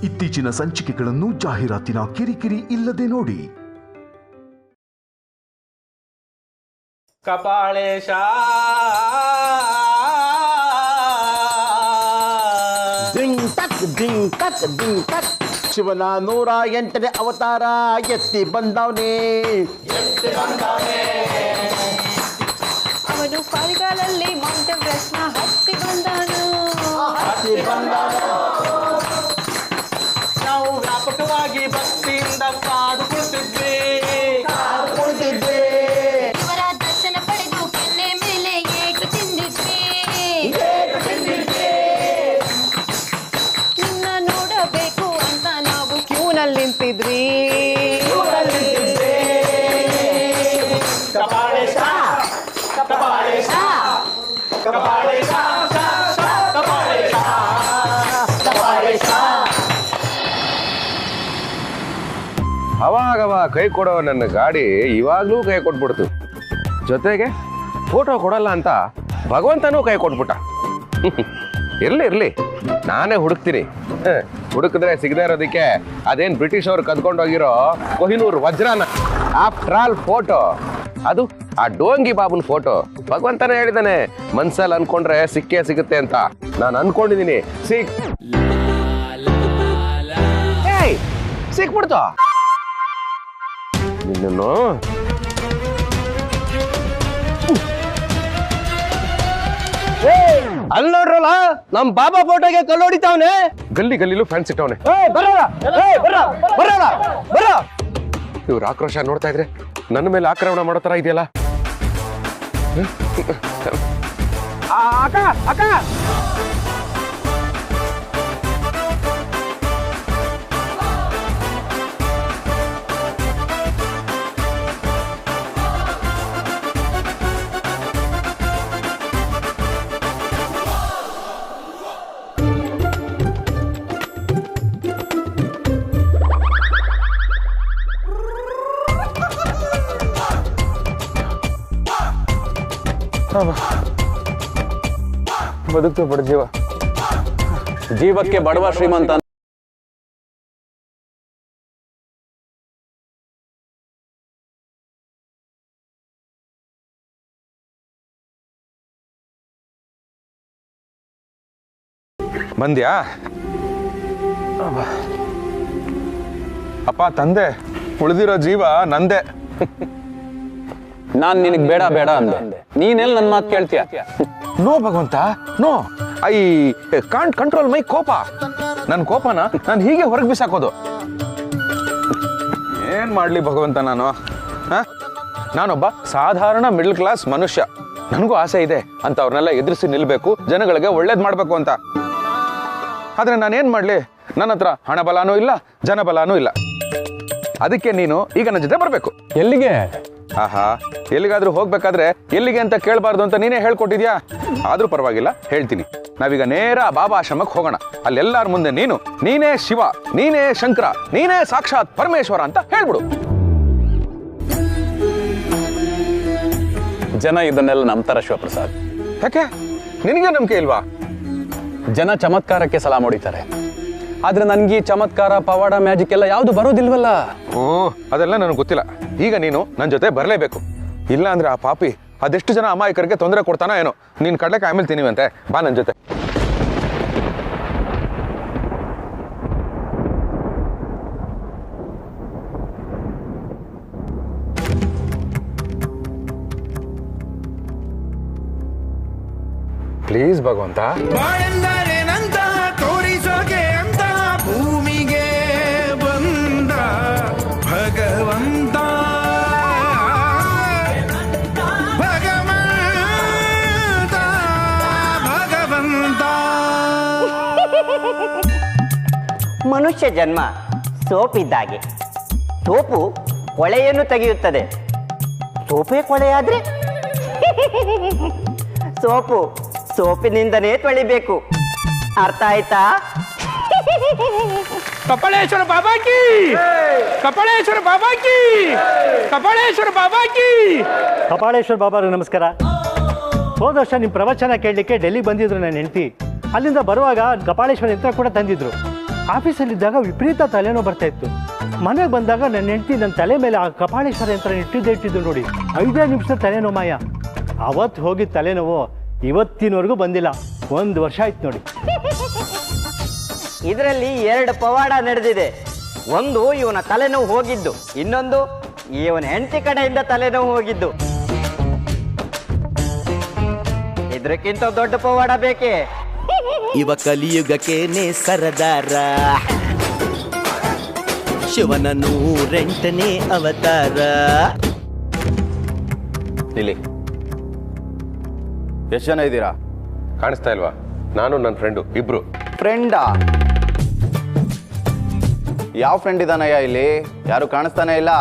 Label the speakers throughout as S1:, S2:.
S1: ಇತ್ತೀಚಿನ ಸಂಚಿಕೆಗಳನ್ನು ಜಾಹೀರಾತಿನ ಕಿರಿಕಿರಿ ಇಲ್ಲದೆ ನೋಡಿ.
S2: ಕಪಾಳೇಶ
S3: ದಿಂಗ್ ಟಕ್ ದಿಂಗ್ ಟಕ್ ದಿಂಗ್ ಟಕ್. ಶಿವನ 108ನೇ ಅವತಾರ ಎತ್ತಿ ಬಂದವನೇ.
S4: ಅವನು ಕಾಲುಗಾಲಲ್ಲಿ ಮೌಂಟ್ ಎವರೆಸ್ಟ್ ಹತ್ತಿ ಬಂದನು.
S2: ನಾವು ವ್ಯಾಪಕವಾಗಿ ಭಕ್ತಿಯಿಂದ ಕಾದುಕೊಳ್ತಿದ್ವಿ.
S4: ಇವರ ದರ್ಶನ ಪಡೆದು ಕೆನ್ನೆ ಮೇಲೆ ಏಟು ತಿಂದಿದ್ವಿ. ನಿನ್ನ ನೋಡಬೇಕು ಅಂತ ನಾವು ಕ್ಯೂನಲ್ಲಿ ನಿಂತಿದ್ವಿ.
S2: ಕಪಾಳೇಶ ಕಪಾಳೇಶ ಕಪಾಳೇಶ ಕಪಾಳೇಶ ಕಪಾಳೇಶ.
S5: ಅವಾಗವ ಕೈ ಕೊಡೋ ನನ್ನ ಗಾಡಿ ಇವಾಗ್ಲೂ ಕೈ ಕೊಟ್ಬಿಡ್ತು. ಜೊತೆಗೆ ಫೋಟೋ ಕೊಡಲ್ಲ ಅಂತ ಭಗವಂತನೂ ಕೈ ಕೊಟ್ಬಿಟ್ಟ. ಇರ್ಲಿ ನಾನೇ ಹುಡುಕ್ತೀನಿ. ಹುಡುಕಿದ್ರೆ ಸಿಗದೆ ಇರೋದಕ್ಕೆ ಅದೇನ್ ಬ್ರಿಟಿಷ್ ಅವ್ರು ಕದ್ಕೊಂಡೋಗಿರೋ ಕೊಹಿನೂರ್ ವಜ್ರನ. ಆಫ್ಟರ್ ಆಲ್ ಫೋಟೋ ಅದು ಆ ಡೋಂಗಿ ಬಾಬುನ್ ಫೋಟೋ. ಭಗವಂತನೇ ಹೇಳಿದಾನೆ ಮನ್ಸಲ್ಲಿ ಅನ್ಕೊಂಡ್ರೆ ಸಿಕ್ಕೇ ಸಿಗುತ್ತೆ ಅಂತ. ನಾನು ಅನ್ಕೊಂಡಿದೀನಿ ಸಿಕ್ಬಿಡ್ತು. ನಿನ್ನನ್ನು
S3: ಅಲ್ಲಿ ನೋಡ್ರಲ್ಲ ನಮ್ ಬಾಬಾ ಫೋಟೋಗೆ ಕಲ್ಲು ಹೊಡಿತಾವನೆ.
S5: ಗಲ್ಲಿಲೂ ಫ್ಯಾನ್ಸ್ ಇಟ್ಟವನೆ. ಇವ್ರ ಆಕ್ರೋಶ ನೋಡ್ತಾ ಇದ್ರೆ ನನ್ನ ಮೇಲೆ ಆಕ್ರಮಣ ಮಾಡೋ ತರ ಇದೆಯಲ್ಲ.
S3: ಅಕ್ಕ ಅಕ್ಕ
S5: ಬದುಕ್ತು ಬಡ ಜೀವ.
S2: ಜೀವಕ್ಕೆ ಬಡವ ಶ್ರೀಮಂತ
S5: ಬಂದ್ಯಾ ಅಪ್ಪ ತಂದೆ. ಉಳಿದಿರೋ ಜೀವ ನಂದೆ.
S2: ನಾನ್ ನಿನಗ್ ಬೇಡ ಬೇಡ ಅಂದೆ. ನೀನೆಲ್ಲ ನನ್ ಮಾತು ಕೇಳ್ತೀಯ?
S5: ನೋ ಭಗವಂತ ನೋ. ಐ ಕಾಂಟ್ ಕಂಟ್ರೋಲ್ ಮೈ ಕೋಪ. ನನ್ನ ಕೋಪನ ನಾನು ಹೀಗೆ ಹೊರಗೆ ಬಿಸಾಕೋದು. ಏನ್ ಮಾಡ್ಲಿ ಭಗವಂತ ನಾನು? ನಾನೊಬ್ಬ ಸಾಧಾರಣ ಮಿಡಲ್ ಕ್ಲಾಸ್ ಮನುಷ್ಯ. ನನಗೂ ಆಸೆ ಇದೆ ಅಂತ ಅವ್ರನ್ನೆಲ್ಲ ಎದುರಿಸಿ ನಿಲ್ಬೇಕು, ಜನಗಳಿಗೆ ಒಳ್ಳೇದ್ ಮಾಡ್ಬೇಕು ಅಂತ. ಆದ್ರೆ ನಾನೇನ್ ಮಾಡ್ಲಿ? ನನ್ನ ಹತ್ರ ಹಣ ಬಲಾನೂ ಇಲ್ಲ, ಜನ ಬಲಾನೂ ಇಲ್ಲ. ಅದಕ್ಕೆ ನೀನು ಈಗ ನನ್ನ ಜೊತೆ ಬರ್ಬೇಕು.
S2: ಎಲ್ಲಿಗೆ?
S5: ಆಹಾ, ಎಲ್ಲಿಗಾದ್ರೂ ಹೋಗ್ಬೇಕಾದ್ರೆ ಎಲ್ಲಿಗೆ ಅಂತ ಕೇಳಬಾರ್ದು ಅಂತ ನೀನೇ ಹೇಳ್ಕೊಟ್ಟಿದ್ಯಾ. ಆದ್ರೂ ಪರವಾಗಿಲ್ಲ, ಹೇಳ್ತೀನಿ. ನಾವೀಗ ನೇರ ಬಾಬಾ ಆಶ್ರಮಕ್ಕೆ ಹೋಗೋಣ. ಅಲ್ಲೆಲ್ಲಾರ ಮುಂದೆ ನೀನೇ ಶಿವ, ನೀನೇ ಶಂಕರ, ನೀನೇ ಸಾಕ್ಷಾತ್ ಪರಮೇಶ್ವರ ಅಂತ ಹೇಳ್ಬಿಡು.
S2: ಜನ ಇದನ್ನೆಲ್ಲ ನಂಬ್ತಾರ ಶಿವಪ್ರಸಾದ್?
S5: ಯಾಕೆ ನಿನಗೆ ನಂಬಿಕೆ ಇಲ್ವಾ?
S2: ಜನ ಚಮತ್ಕಾರಕ್ಕೆ ಸಲಾ ಹೊಡಿತಾರೆ. ಆದ್ರೆ ನನ್ಗೆ ಚಮತ್ಕಾರ, ಪವಾಡ, ಮ್ಯಾಜಿಕ್ ಎಲ್ಲ ಯಾವ್ದು ಬರೋದಿಲ್ವಲ್ಲ.
S5: ಓ, ಅದೆಲ್ಲ ನನಗೆ ಗೊತ್ತಿಲ್ಲ. ಈಗ ನೀನು ನನ್ನ ಜೊತೆ ಬರಲೇಬೇಕು. ಇಲ್ಲ ಅಂದ್ರೆ ಆ ಪಾಪಿ ಅದೆಷ್ಟು ಜನ ಅಮಾಯಕರಿಗೆ ತೊಂದರೆ ಕೊಡ್ತಾನೋ ಏನೋ. ನೀನ್ ಕಡ್ಲೆಕಾಯಿ ಆಮೇಲೆ ತಿನ್ನಿವಂತೆ. ಬಾ ನನ್ನ ಜೊತೆ. ಪ್ಲೀಸ್ ಭಗವಂತ.
S6: ತೋರಿಸೋಕೆ ಅಂತ ಭೂಮಿಗೆ ಬಂದ ಭಗವಂತ.
S7: ಮನುಷ್ಯ ಜನ್ಮ ಸೋಪಿದ್ದಾಗೆ. ಸೋಪು ಕೊಳೆಯನ್ನು ತೆಗೆಯುತ್ತದೆ. ಸೋಪೇ ಕೊಳೆಯಾದ್ರೆ ಸೋಪಿನಿಂದನೇ ತೊಳಿಬೇಕು. ಅರ್ಥ ಆಯ್ತಾ?
S6: ಕಪಾಳೇಶ್ವರ ಬಾಬಾ ಕಿ, ಕಪಾಳೇಶ್ವರ ಬಾಬಾ ಕಿ, ಕಪಾಳೇಶ್ವರ ಬಾಬಾ ಕಿ.
S8: ಕಪಾಳೇಶ್ವರ ಬಾಬಾರು ನಮಸ್ಕಾರ. ಹೋದ ವರ್ಷ ನಿಮ್ಮ ಪ್ರವಚನ ಕೇಳಲಿಕ್ಕೆ ಡೆಲ್ಲಿಗೆ ಬಂದಿದ್ರು ನನ್ನ ಹೆಂಡತಿ. ಅಲ್ಲಿಂದ ಬರುವಾಗ ಕಪಾಳೇಶ್ವರ ಯಂತ್ರ ಕೂಡ ತಂದಿದ್ರು. ಆಫೀಸಲ್ಲಿದ್ದಾಗ ವಿಪರೀತ ತಲೆನೋವು ಬರ್ತಾ ಇತ್ತು. ಮನೆಗೆ ಬಂದಾಗ ನನ್ನ ಹೆಂಡತಿ ನನ್ನ ತಲೆ ಮೇಲೆ ಆ ಕಪಾಳೇಶ್ವರ ಯಂತ್ರ ಇಟ್ಟಿದ್ದು ನೋಡಿ, 5 ನಿಮಿಷ ತಲೆನೋವು ಮಾಯ. ಅವತ್ತು ಹೋಗಿದ್ದ ತಲೆನೋವು ಇವತ್ತಿನವರೆಗೂ ಬಂದಿಲ್ಲ. 1 ವರ್ಷ ಆಯ್ತು ನೋಡಿ.
S7: ಇದರಲ್ಲಿ 2 ಪವಾಡ ನಡೆದಿದೆ. ಒಂದು ಇವನ ತಲೆನೋವು ಹೋಗಿದ್ದು, ಇನ್ನೊಂದು ಇವನ ಹೆಂಡತಿ ಕಡೆಯಿಂದ ತಲೆನೋವು ಹೋಗಿದ್ದು. ಇದಕ್ಕಿಂತ ದೊಡ್ಡ ಪವಾಡ ಬೇಕೇ?
S9: ಇವ ಕಲಿಯುಗಕ್ಕೇನೆ ಸರದಾರ, ಶಿವನ 108ನೇ ಅವತಾರ.
S3: ಇಲ್ಲಿ ಎಷ್ಟು ಜನ ಇದ್ದೀರಾ?
S5: ಕಾಣಿಸ್ತಾ ಇಲ್ವಾ? ನಾನು ನನ್ನ ಫ್ರೆಂಡು ಇಬ್ರು.
S3: ಫ್ರೆಂಡಾ? ಯಾವ ಫ್ರೆಂಡ್ ಇದಾನಯ್ಯ ಇಲ್ಲಿ? ಯಾರು ಕಾಣಿಸ್ತಾನೆ ಇಲ್ಲ.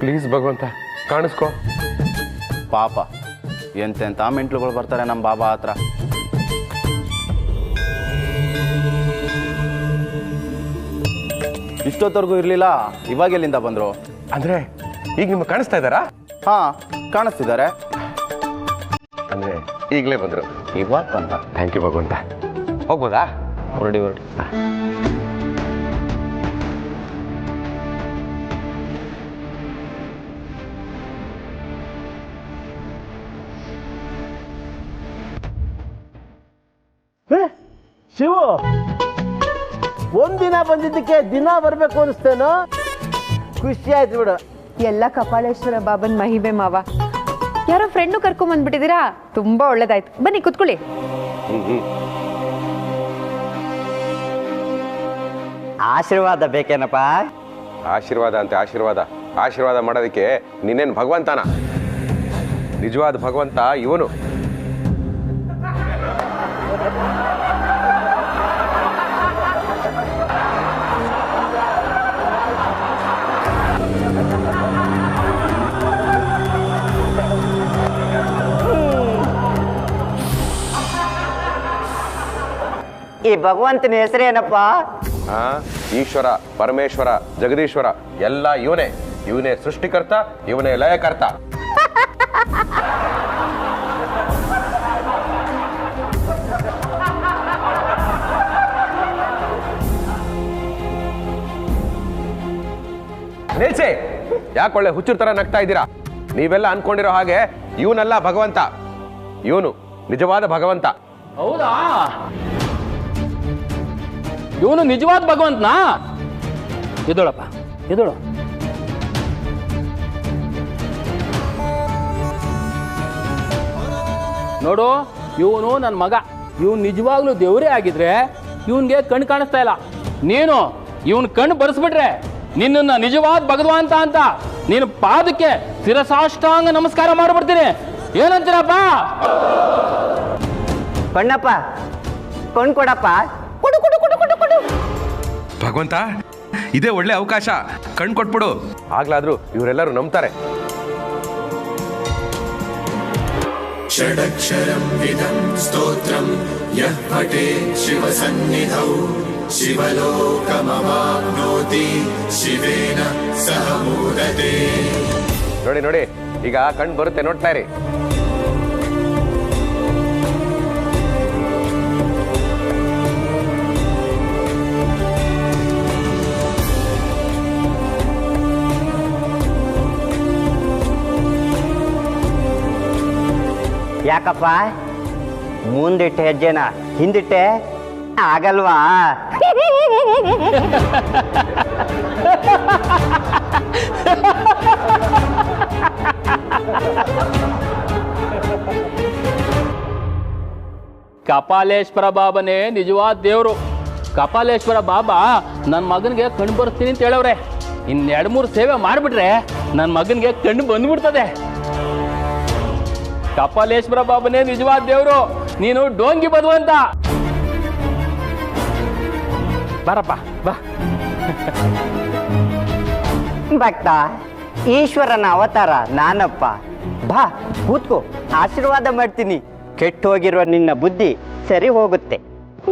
S5: ಪ್ಲೀಸ್ ಭಗವಂತ ಕಾಣಿಸ್ಕೋ.
S3: ಪಾಪ ಎಂತೆಂಥ ಮೆಂಟ್ಲುಗಳು ಬರ್ತಾರೆ ನಮ್ಮ ಬಾಬಾ ಹತ್ರ. ಇಷ್ಟೊತ್ತವರೆಗೂ ಇರಲಿಲ್ಲ, ಇವಾಗ ಎಲ್ಲಿಂದ ಬಂದರು?
S5: ಅಂದ್ರೆ ಈಗ ನಿಮ್ಗೆ ಕಾಣಿಸ್ತಾ ಇದ್ದಾರಾ?
S3: ಹಾ, ಕಾಣಿಸ್ತಿದ್ದಾರೆ.
S5: ಅಂದ್ರೆ ಈಗಲೇ ಬಂದ್ರು.
S3: ಇವಾಗ ಬಂದ.
S5: ಥ್ಯಾಂಕ್ ಯು ಭಗವಂತ. ಹೋಗ್ಬೋದಾ?
S3: ಹೊರಡಿ.
S10: ಶಿವು, ಒಂದಿನ ಬಂದಿದ್ದಕ್ಕೆ ದಿನ ಬರ್ಬೇಕು ಅನಿಸ್ತೇನೋ? ಖುಷಿ ಆಯ್ತು ಬಿಡು.
S11: ಎಲ್ಲ ಕಪಾಳೇಶ್ವರ ಬಾಬನ್ ಮಹಿಮೆ ಮಾವ. ಯಾರೋ ಫ್ರೆಂಡು ಕರ್ಕೊಂಡ್ ಬಂದ್ಬಿಟ್ಟಿದ್ದೀರಾ, ತುಂಬಾ ಒಳ್ಳೇದಾಯ್ತು. ಬನ್ನಿ ಕುತ್ಕೊಳ್ಳಿ.
S7: ಆಶೀರ್ವಾದ ಬೇಕೇನಪ್ಪ?
S5: ಆಶೀರ್ವಾದ ಅಂತೆ ಆಶೀರ್ವಾದ. ಆಶೀರ್ವಾದ ಮಾಡೋದಕ್ಕೆ ನೀನೇನು ಭಗವಂತನ? ನಿಜವಾದ ಭಗವಂತ ಇವನು.
S7: ಈ ಭಗವಂತನ ಹೆಸರೇನಪ್ಪ?
S5: ಈಶ್ವರ, ಪರಮೇಶ್ವರ, ಜಗದೀಶ್ವರ ಎಲ್ಲ ಇವನೇ. ಇವನೇ ಸೃಷ್ಟಿಕರ್ತ, ಇವನೇ ಲಯಕರ್ತ. ನಿಲ್ಸೆ, ಯಾಕೊಳ್ಳೆ ಹುಚ್ಚುರ್ ತರ ನಗ್ತಾ ಇದ್ದೀರಾ? ನೀವೆಲ್ಲ ಅನ್ಕೊಂಡಿರೋ ಹಾಗೆ ಇವನಲ್ಲ ಭಗವಂತ. ಇವನು ನಿಜವಾದ ಭಗವಂತ.
S6: ಹೌದಾ? ಇವನು ನಿಜವಾದ ಭಗವಂತನಾ? ಎದೋಳಪ್ಪ, ಎದೋಳು. ನೋಡು, ಇವನು ನನ್ನ ಮಗ. ಇವನು ನಿಜವಾಗ್ಲೂ ದೇವರೇ ಆಗಿದ್ರೆ ಇವನ್ಗೆ ಕಣ್ಣು ಕಾಣಿಸ್ತಾ ಇಲ್ಲ. ನೀನು ಇವನ್ ಕಣ್ಣು ಬರ್ಸ್ಬಿಟ್ರೆ ನಿನ್ನ ನಿಜವಾದ ಭಗವಂತ ಅಂತ ನೀನು ಪಾದಕ್ಕೆ ಶಿರಸಾಷ್ಟಾಂಗ ನಮಸ್ಕಾರ ಮಾಡ್ಬಿಡ್ತೀನಿ. ಏನಂತೀರಪ್ಪ?
S7: ಕಣ್ಣಪ್ಪ, ಕಣ್ ಕೊಡಪ್ಪ. ಕೊಡು ಕೊಡು ಕೊಡು ಕೊಡು ಕೊಡು.
S5: ಭಗವಂತ, ಇದೇ ಒಳ್ಳೆ ಅವಕಾಶ, ಕಣ್ ಕೊಟ್ಬಿಡು. ಆಗ್ಲಾದ್ರೂ ಇವರೆಲ್ಲರೂ ನಂಬ್ತಾರೆ.
S12: ಷಡಕ್ಷರಂ ವಿಧಂ ಸ್ತೋತ್ರಂ ಯಃ ಪಠೇತ್ ಶಿವಸನ್ನಿಧೌ ಶಿವಲೋಕಮವಾಪ್ನೋತಿ ಶಿವೇನ ಸಹ ಮೋದತೆ.
S5: ನೋಡಿ ನೋಡಿ, ಈಗ ಕಣ್ ಬರುತ್ತೆ, ನೋಡ್ತಾ ಇರಿ.
S7: ಯಾಕಪ್ಪ ಮುಂದಿಟ್ಟೆ ಹೆಜ್ಜೆನ ಹಿಂದಿಟ್ಟೆ ಆಗಲ್ವಾ?
S6: ಕಪಾಲೇಶ್ವರ ಬಾಬನೇ ನಿಜವಾದ ದೇವರು. ಕಪಾಲೇಶ್ವರ ಬಾಬಾ ನನ್ನ ಮಗನಿಗೆ ಕಣ್ಣು ಬರ್ತೀನಿ ಅಂತ ಹೇಳವ್ರೆ. ಇನ್ನು 2-3 ಸೇವೆ ಮಾಡಿಬಿಟ್ರೆ ನನ್ನ ಮಗನಿಗೆ ಕಣ್ಣು ಬಂದ್ಬಿಡ್ತದೆ. ಕಪಾಲೇಶ್ವರ ಬಾಬನೇ ನಿಜವಾದ ದೇವರು, ನೀನು ಡೋಂಗಿ ಬದುವಂತ. ಬಾರಪ್ಪ ಬಾ.
S7: ಭಕ್ತ, ಈಶ್ವರನ ಅವತಾರ ನಾನಪ್ಪ. ಬಾ ಕೂತ್ಕೋ, ಆಶೀರ್ವಾದ ಮಾಡ್ತೀನಿ. ಕೆಟ್ಟು ಹೋಗಿರುವ ನಿನ್ನ ಬುದ್ಧಿ ಸರಿ ಹೋಗುತ್ತೆ.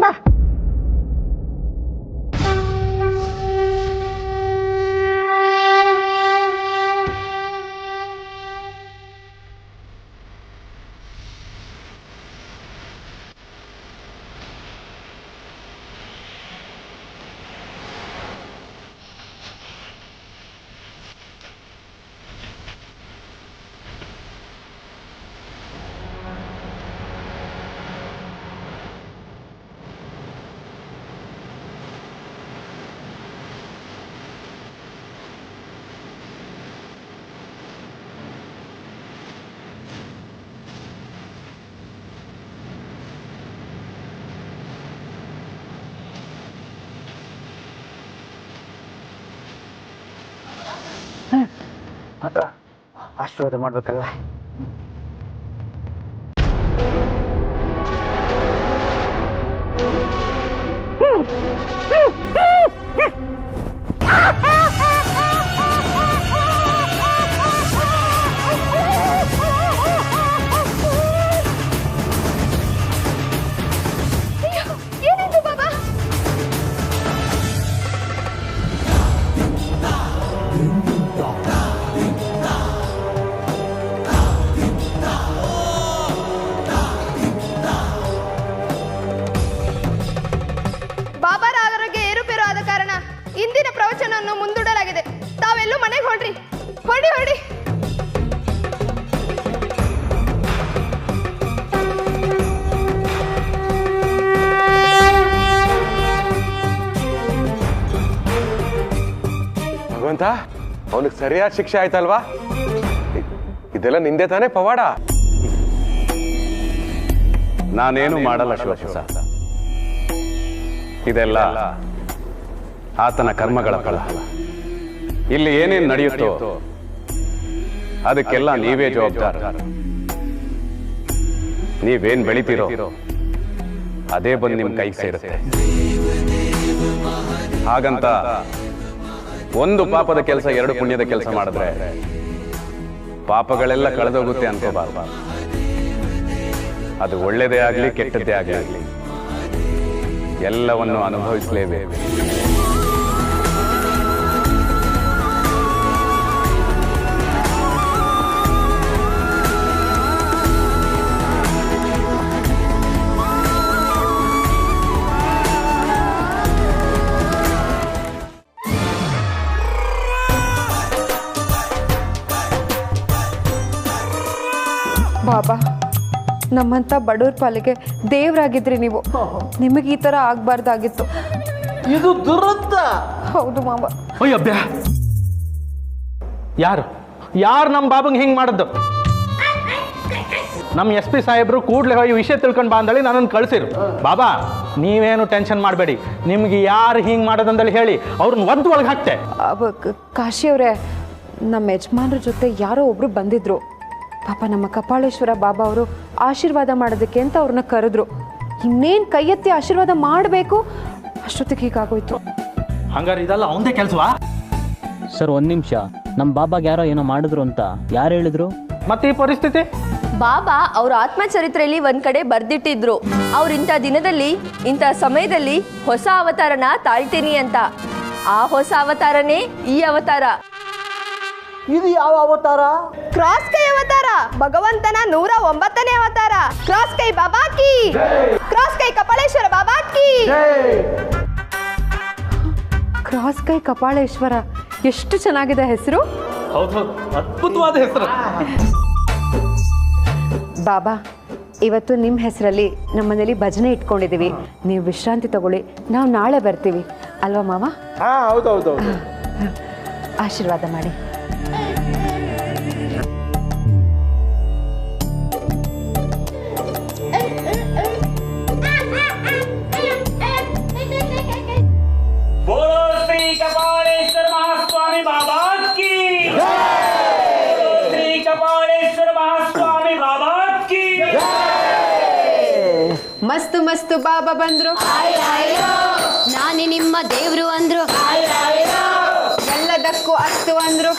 S7: ಬಾ.
S13: ಆಶೀರ್ವಾದ ಮಾಡ್ಬೇಕಲ್ಲ.
S11: ಏನಿದು ಬಾಬಾ?
S14: ಬಾಬಾರ ಆರೋಗ್ಯ ಏರುಪೇರು ಆದ ಕಾರಣ ಇಂದಿನ ಪ್ರವಚನವನ್ನು ಮುಂದೂಡಲಾಗಿದೆ. ತಾವೆಲ್ಲೂ ಮನೆಗೆ ಹೊರಡ್ರಿ, ಹೊರಡಿ ಹೊರಡಿ.
S5: ಭಗವಂತ, ಅವನಿಗೆ ಸರಿಯಾದ ಶಿಕ್ಷೆ ಆಯ್ತಲ್ವಾ? ಇದೆಲ್ಲ ನಿಂದೆ ತಾನೇ ಪವಾಡ?
S2: ನಾನೇನು ಮಾಡಲ್ಲ ಶಿವಪ್ರಸಾದ್. ಇದೆಲ್ಲ ಆತನ ಕರ್ಮಗಳ ಫಲ. ಇಲ್ಲಿ ಏನೇನು ನಡೆಯುತ್ತೋ ಅದಕ್ಕೆಲ್ಲ ನೀವೇ ಜವಾಬ್ದಾರ. ನೀವೇನ್ ಬೆಳಿತೀರೋ ಅದೇ ಬಂದು ನಿಮ್ ಕೈಗೆ ಸೇರುತ್ತೆ. ಹಾಗಂತ ಒಂದು ಪಾಪದ ಕೆಲಸ ಎರಡು ಪುಣ್ಯದ ಕೆಲಸ ಮಾಡಿದ್ರೆ ಪಾಪಗಳೆಲ್ಲ ಕಳೆದೋಗುತ್ತೆ ಅನ್ಕೋಬಾರ್ದು. ಅದು ಒಳ್ಳೆಯದೇ ಆಗಲಿ ಕೆಟ್ಟದ್ದೇ ಆಗಲಿ ಎಲ್ಲವನ್ನು ಅನುಭವಿಸಲೇಬೇಕು.
S11: ಬಾಬಾ, ನಮ್ಮಂತ ಬಡವ್ರ ಪಾಲಿಗೆ ದೇವರಾಗಿದ್ರಿ ನೀವು. ನಿಮಗೆ ಈ ತರ ಆಗ್ಬಾರ್ದಾಗಿತ್ತು.
S10: ಇದು ದುರಂತ.
S11: ಹೌದು ಮಾಮ.
S8: ಅಯ್ಯಬ್ಬ್ಯ, ಯಾರು ನಮ್ಮ ಬಾಬಂಗೆ ಹಿಂಗೆ ಮಾಡಿದ್ದು? ನಮ್ಮ SP ಸಾಹೇಬ್ರು ಕೂಡಲೇ ಹೋಗಿ ವಿಷಯ ತಿಳ್ಕೊಂಡು ಬಾ ಅಂದಳಿ ನನ್ನನ್ನು ಕಳಿಸಿರು. ಬಾಬಾ, ನೀವೇನು ಟೆನ್ಷನ್ ಮಾಡಬೇಡಿ. ನಿಮ್ಗೆ ಯಾರು ಹಿಂಗೆ ಮಾಡೋದಂದೇಳಿ ಹೇಳಿ ಅವ್ರನ್ನ ಒದ್ದು ಒಳಗೆ ಹಾಕ್ತೆ.
S11: ಕಾಶಿ ಅವರೇ, ನಮ್ಮ ಯಜಮಾನ್ರ ಜೊತೆ ಯಾರೋ ಒಬ್ರು ಬಂದಿದ್ರು. ಪಾಪ ನಮ್ಮ ಕಪಾಳೇಶ್ವರ ಬಾಬಾ ಅವರು ಆಶೀರ್ವಾದ ಮಾಡೋದಕ್ಕೆ ಅಂತ ಅವ್ರನ್ನ ಕರೆದ್ರು. ಇನ್ನೇನು ಕೈ ಎತ್ತಿ ಆಶೀರ್ವಾದ ಮಾಡಬೇಕು ಅಷ್ಟೊತ್ತಿಗೆ ಹೀಗಾಗೋಯ್ತು.
S8: ಹಂಗಾರೆ ಇದೆಲ್ಲ ಅವಂದೇ ಕೆಲಸವಾ?
S13: ಸರ್, ಒಂದು ನಿಮಿಷ. ನಮ್ಮ ಬಾಬಾಗೆ ಯಾರೋ ಏನೋ ಮಾಡಿದ್ರು ಅಂತ ಯಾರು ಹೇಳಿದ್ರು?
S8: ಮತ್ತೆ ಈ ಪರಿಸ್ಥಿತಿ?
S14: ಬಾಬಾ ಅವ್ರ ಆತ್ಮಚರಿತ್ರೆಯಲ್ಲಿ ಒಂದ್ ಕಡೆ ಬರ್ದಿಟ್ಟಿದ್ರು, ಅವ್ರ ಇಂಥ ದಿನದಲ್ಲಿ ಇಂಥ ಸಮಯದಲ್ಲಿ ಹೊಸ ಅವತಾರನ ತಾಳ್ತೀನಿ ಅಂತ. ಆ ಹೊಸ ಅವತಾರನೇ ಈ ಅವತಾರ.
S10: ಇದು ಯಾವ ಅವತಾರ?
S14: ಕ್ರಾಸ್ ಕೈ ಅವತಾರ, ಭಗವಂತನ 109ನೇ ಅವತಾರ. ಕ್ರಾಸ್ ಕೈ ಬಾಬಾ ಕಿ, ಕ್ರಾಸ್ ಕೈ ಕಪಾಳೇಶ್ವರ ಬಾಬಾ ಕಿ.
S11: ಕ್ರಾಸ್ ಕೈ ಕಪಾಳೇಶ್ವರ, ಎಷ್ಟು ಚೆನ್ನಾಗಿದೆ ಹೆಸರು.
S8: ಹೌದು, ಅದ್ಭುತವಾದ ಹೆಸರು.
S11: ಬಾಬಾ, ಇವತ್ತು ನಿಮ್ಮ ಹೆಸರಲ್ಲಿ ನಮ್ಮ ಮನೇಲಿ ಭಜನೆ ಇಟ್ಕೊಂಡಿದ್ದೀವಿ. ನೀವು ವಿಶ್ರಾಂತಿ ತಗೊಳ್ಳಿ, ನಾವು ನಾಳೆ ಬರ್ತೀವಿ ಅಲ್ವಾ ಮಾವ?
S10: ಹೌದೌದು.
S11: ಆಶೀರ್ವಾದ ಮಾಡಿ. ಮಸ್ತು ಮಸ್ತು ಬಾಬಾ ಬಂದ್ರು,
S4: ನಾನೇ ನಿಮ್ಮ ದೇವ್ರು ಅಂದ್ರು,
S11: ಎಲ್ಲದಕ್ಕೂ ಅಸ್ತು ಅಂದ್ರು,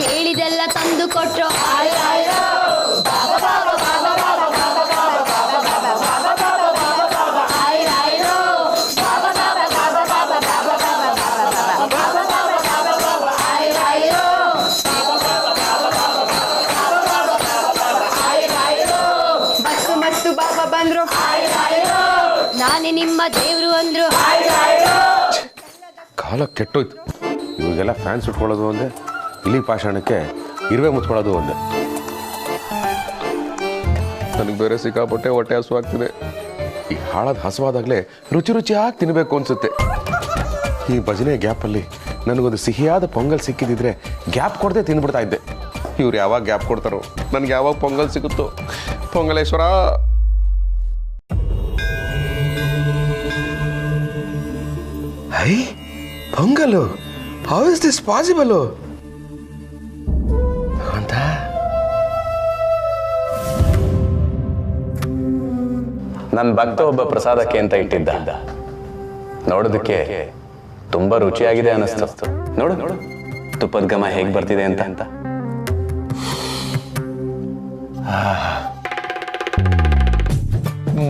S4: ಕೇಳಿದೆಲ್ಲ ತಂದು ಕೊಟ್ರು.
S11: ಬಾಬಾ ಬಂದ್ರು,
S4: ನಾನೇ ನಿಮ್ಮ ದೇವ್ರು ಅಂದ್ರು.
S5: ಕಾಲ ಕೆಟ್ಟೋಯ್ತು. ಇವಾಗೆಲ್ಲ ಫ್ಯಾನ್ಸ್ ಉಟ್ಕೊಳ್ಳೋದು ಒಂದೇ, ಇಲಿ ಪಾಷಾಣಕ್ಕೆ ಇರುವೆ ಮುಚ್ಕೊಳ್ಳೋದು ಒಂದೇ. ನನಗೆ ಬೇರೆ ಸಿಕ್ಕಾಪಟ್ಟೆ ಹೊಟ್ಟೆ ಹಸುವಾಗ್ತಿದೆ. ಈ ಹಾಳಾದ ಹಸುವಾದಾಗಲೇ ರುಚಿ ರುಚಿಯಾಗಿ ತಿನ್ನಬೇಕು ಅನ್ಸುತ್ತೆ. ಈ ಭಜನೆ ಗ್ಯಾಪಲ್ಲಿ ನನಗೊಂದು ಸಿಹಿಯಾದ ಪೊಂಗಲ್ ಸಿಕ್ಕಿದಿದ್ರೆ ಗ್ಯಾಪ್ ಕೊಡದೆ ತಿಂದ್ಬಿಡ್ತಾ ಇದ್ದೆ. ಇವ್ರು ಯಾವಾಗ ಗ್ಯಾಪ್ ಕೊಡ್ತಾರೋ, ನನಗೆ ಯಾವಾಗ ಪೊಂಗಲ್ ಸಿಗುತ್ತೋ. Pongaleshwara. Hi, pongal, how is this possible?
S2: ನನ್ನ ಭಕ್ತ ಒಬ್ಬ ಪ್ರಸಾದಕ್ಕೆ ಅಂತ ಇಟ್ಟಿದ್ದ. ನೋಡೋದಕ್ಕೆ ತುಂಬಾ ರುಚಿಯಾಗಿದೆ ಅನಿಸ್ತು. ನೋಡು ನೋಡು ತುಪ್ಪದ ಘಮ ಹೇಗೆ ಬರ್ತಿದೆ ಅಂತ.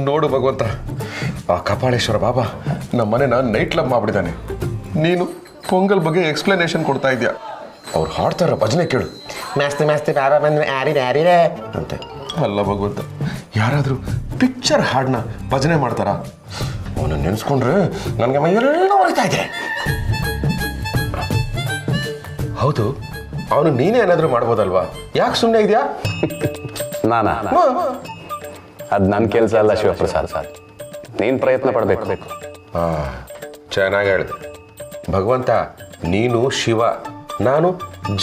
S5: ನೋಡು ಭಗವಂತ, ಆ ಕಪಾಳೇಶ್ವರ ಬಾಬಾ ನಮ್ಮ ಮನೆನ ನೈಟ್ ಕ್ಲಬ್ ಮಾಡ್ಬಿಟ್ಟಿದ್ದಾನೆ. ನೀನು ಪೊಂಗಲ್ ಬಗ್ಗೆ ಎಕ್ಸ್ಪ್ಲನೇಷನ್ ಕೊಡ್ತಾ ಇದೆಯಾ. ಅವ್ರು ಹಾಡ್ತಾರ ಭಜನೆ ಕೇಳು.
S3: ಮಾಸ್ತಿ ಮಾಸ್ತಿ ಬಾಬಾ ಬಂದ್ರೆ ಯಾರಿರೇ
S5: ಅಂತೆ. ಅಲ್ಲ ಭಗವಂತ, ಯಾರಾದರೂ ಪಿಕ್ಚರ್ ಹಾಡನ್ನ ಭಜನೆ ಮಾಡ್ತಾರಾ? ಅವನು ನೆನೆಸ್ಕೊಂಡ್ರೆ ನನಗೆ ಮೈಯೆಲ್ಲ ಹೊರಿತಾ ಇದೆ. ಹೌದು, ಅವನು ನೀನೇ ಏನಾದರೂ ಮಾಡ್ಬೋದಲ್ವಾ? ಯಾಕೆ ಸುಮ್ಮನೆ ಇದೆಯಾ?
S2: ನಾನಾ? ಅದು ನನ್ನ ಕೆಲಸ ಅಲ್ಲ ಶಿವಪ್ರಸಾದ್. ನೀನು ಪ್ರಯತ್ನ ಪಡಬೇಕು.
S5: ಚೆನ್ನಾಗಿ ಹೇಳಿದೆ ಭಗವಂತ. ನೀನು ಶಿವ, ನಾನು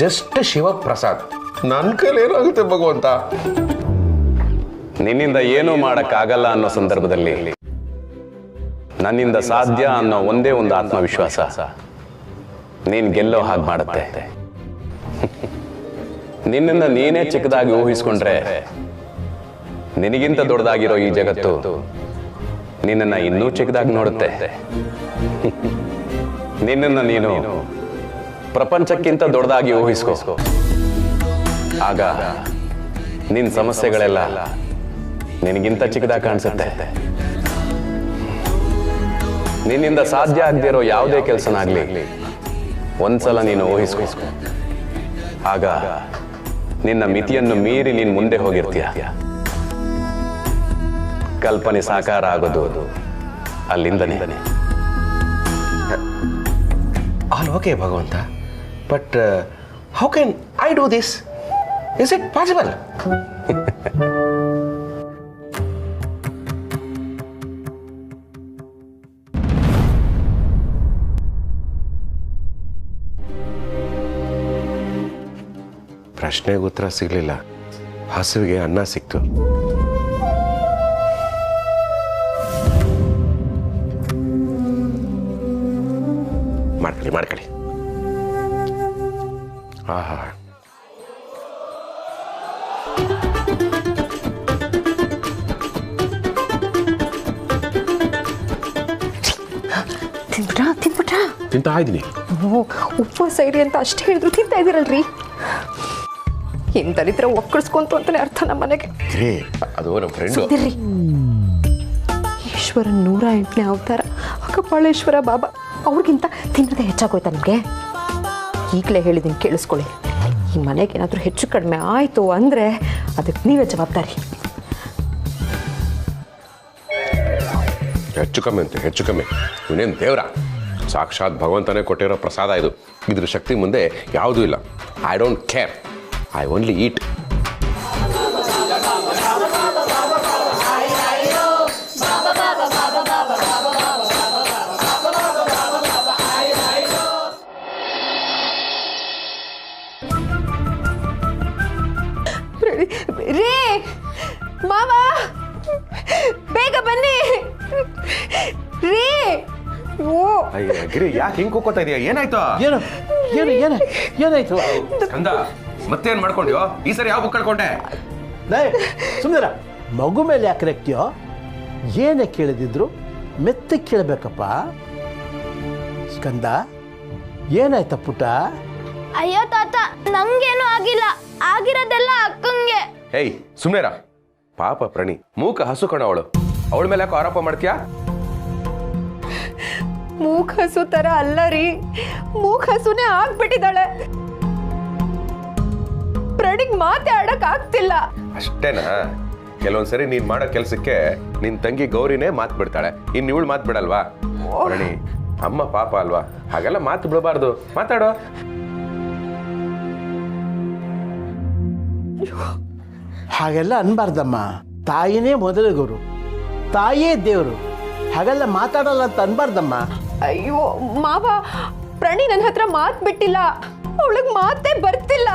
S5: ಜಸ್ಟ್ ಶಿವಪ್ರಸಾದ್. ನನ್ನ ಕೈಲಿ ಏನಾಗುತ್ತೆ ಭಗವಂತ?
S2: ನಿನ್ನಿಂದ ಏನೂ ಮಾಡಕ್ಕಾಗಲ್ಲ ಅನ್ನೋ ಸಂದರ್ಭದಲ್ಲಿ ನನ್ನಿಂದ ಸಾಧ್ಯ ಅನ್ನೋ ಒಂದೇ ಒಂದು ಆತ್ಮವಿಶ್ವಾಸ ನೀನ್ ಗೆಲ್ಲೋ ಹಾಗೆ ಮಾಡುತ್ತೆ. ನಿನ್ನನ್ನ ನೀನೇ ಚಿಕ್ಕದಾಗಿ ಊಹಿಸ್ಕೊಂಡ್ರೆ ನಿನಗಿಂತ ದೊಡ್ಡದಾಗಿರೋ ಈ ಜಗತ್ತು ನಿನ್ನನ್ನ ಇನ್ನೂ ಚಿಕ್ಕದಾಗಿ ನೋಡುತ್ತೆ. ನಿನ್ನನ್ನ ನೀನು ಪ್ರಪಂಚಕ್ಕಿಂತ ದೊಡ್ಡದಾಗಿ ಊಹಿಸ್ಕೋ. ಆಗ ನಿನ್ನ ಸಮಸ್ಯೆಗಳೆಲ್ಲ ನಿನಗಿಂತ ಚಿಕ್ಕದಾಗಿ ಕಾಣಿಸುತ್ತೆ. ನಿನ್ನಿಂದ ಸಾಧ್ಯ ಆಗದೆ ಇರೋ ಯಾವುದೇ ಕೆಲಸನಾಗ್ಲಿ ಒಂದ್ಸಲ ನೀನು ಊಹಿಸ್ಕೋ. ಆಗ ನಿನ್ನ ಮಿತಿಯನ್ನು ಮೀರಿ ನೀನು ಮುಂದೆ ಹೋಗಿರ್ತೀಯ. ಕಲ್ಪನೆ ಸಾಕಾರ ಆಗೋದು ಅಲ್ಲಿಂದನೇ.
S5: ಆಲ್ ಓಕೆ ಭಗವಂತ, but how can I do this? Is it possible? ಪ್ರಶ್ನೆಗೆ ಉತ್ತರ ಸಿಗಲಿಲ್ಲ, ಹಸುವಿಗೆ ಅನ್ನ ಸಿಕ್ತು. ಮಾಡ್ಕೊಳ್ಳಿ. ಆಹಾ, ತಿಂತಾ ಇದ್ದೀನಿ.
S11: ಉಪವಾಸ ಇರಿ ಅಂತ ಅಷ್ಟೇ ಹೇಳಿದ್ರು ತಿಂತಾ ಇದ್ದೀರಲ್ರಿ. ಏನ್ ದರಿದ್ರ ಒಕ್ಕಳಿಸ್ಕೊಂತು ಅಂತಾನೆ ಅರ್ಥ ನಮ್ಮ ಮನೆಗೆ.
S5: ಅದು ನಮ್ಮ ಫ್ರೆಂಡು.
S11: ಈಶ್ವರನ್ 108ನೇ ಅವತಾರ ಕಪಾಳೇಶ್ವರ ಬಾಬಾ ಅವ್ರಿಗಿಂತ ತಿನ್ನೋದೇ ಹೆಚ್ಚಾಗೋಯ್ತಾ ನಿಮಗೆ? ಈಗಲೇ ಹೇಳಿದ್ದೀನಿ ಕೇಳಿಸ್ಕೊಳ್ಳಿ. ಈ ಮನೆಗೆ ಏನಾದರೂ ಹೆಚ್ಚು ಕಡಿಮೆ ಆಯಿತು ಅಂದರೆ ಅದಕ್ಕೆ ನೀವೇ ಜವಾಬ್ದಾರಿ.
S5: ಹೆಚ್ಚು ಕಮ್ಮಿ ಇವನೇನು ದೇವ್ರ? ಸಾಕ್ಷಾತ್ ಭಗವಂತನೇ ಕೊಟ್ಟಿರೋ ಪ್ರಸಾದ ಇದು. ಇದ್ರ ಶಕ್ತಿ ಮುಂದೆ ಯಾವುದೂ ಇಲ್ಲ. I don't care, I only eat.
S11: ರೇ ಮಾವ, ಬೇಗ ಬನ್ನಿ ರೇ.
S5: ಗಿರಿ, ಯಾಕೆ ಹಿಂಗೆ ಕೂಕೋತಾ ಇದೆಯಾ? ಏನಾಯ್ತು?
S8: ಏನಾಯ್ತು?
S5: ಕಂದ, ಮತ್ತೇನ್ ಮಾಡ್ಕೊಂಡ್ಯೋ? ಈ ಸರಿ ಯಾವ ಬುಕ್ ಕಳ್ಕೊಂಡೆ?
S10: ಸುಮ್ಮನೆ ಮಗು ಮೇಲೆ ಯಾಕೆ ರೆಕ್ತಿಯೋ? ಏನೇ ಕೇಳಿದಿದ್ರು ಮೆತ್ತಗೆ ಕೇಳಬೇಕಪ್ಪ. ಸ್ಕಂದ, ಏನಾಯ್ತ ಪುಟ್ಟ?
S4: ಅಯ್ಯೋ ತಾತ, ನಂಗೇನು ಆಗಿಲ್ಲ, ಆಗಿರೋದೆಲ್ಲ ಅಕ್ಕಂಗೆ.
S5: ಹೇಯ್ ಸುಮ್ನೆರಾ. ಪಾಪ ಪ್ರಣಿ, ಮೂಕ ಹಸು ಕಣ ಅವಳು. ಅವಳ ಮೇಲೆ ಯಾಕೋ ಆರೋಪ ಮಾಡ್ತೀಯಾ?
S11: ಮೂಕ ಹಸು ತರ ಅಲ್ಲ ರೀ, ಮೂಕ ಹಸುನೇ ಆಗ್ಬಿಟ್ಟಿದ್ದಾಳೆ. ಪ್ರಣಿಗ್ ಮಾತೆ ಆಡಕ್ ಆಗ್ತಿಲ್ಲ.
S5: ಅಷ್ಟೇನಾ? ಕೆಲವೊಂದ್ಸರಿ ನೀನ್ ಮಾಡೋ ಕೆಲ್ಸಕ್ಕೆ ನಿನ್ ತಂಗಿ ಗೌರಿನೇ ಮಾತ್ ಬಿಡ್ತಾಳೆ, ಇನ್ ಇವಳು ಮಾತ್ ಬಿಡಲ್ವಾ? ಪ್ರಣಿ, ಅಮ್ಮ ಪಾಪ ಅಲ್ವಾ? ಹಾಗೆಲ್ಲ ಮಾತು ಬಿಡಬಾರ್ದು, ಮಾತಾಡೋ.
S10: ಹಾಗೆಲ್ಲ ಅನ್ಬಾರ್ದಮ್ಮ. ತಾಯಿನೇ ಮೊದಲ ಗುರು, ತಾಯಿಯೇ ದೇವರು. ಹಾಗೆಲ್ಲ ಮಾತಾಡಲ್ಲ ಅಂತ ಅನ್ಬಾರ್ದಮ್ಮ.
S11: ಅಯ್ಯೋ ಮಾವ, ಪ್ರಣಿ ನನ್ನ ಹತ್ರ ಮಾತ್ ಬಿಟ್ಟಿಲ್ಲ, ಅವಳಿಗೆ ಮಾತೇ ಬರ್ತಿಲ್ಲ.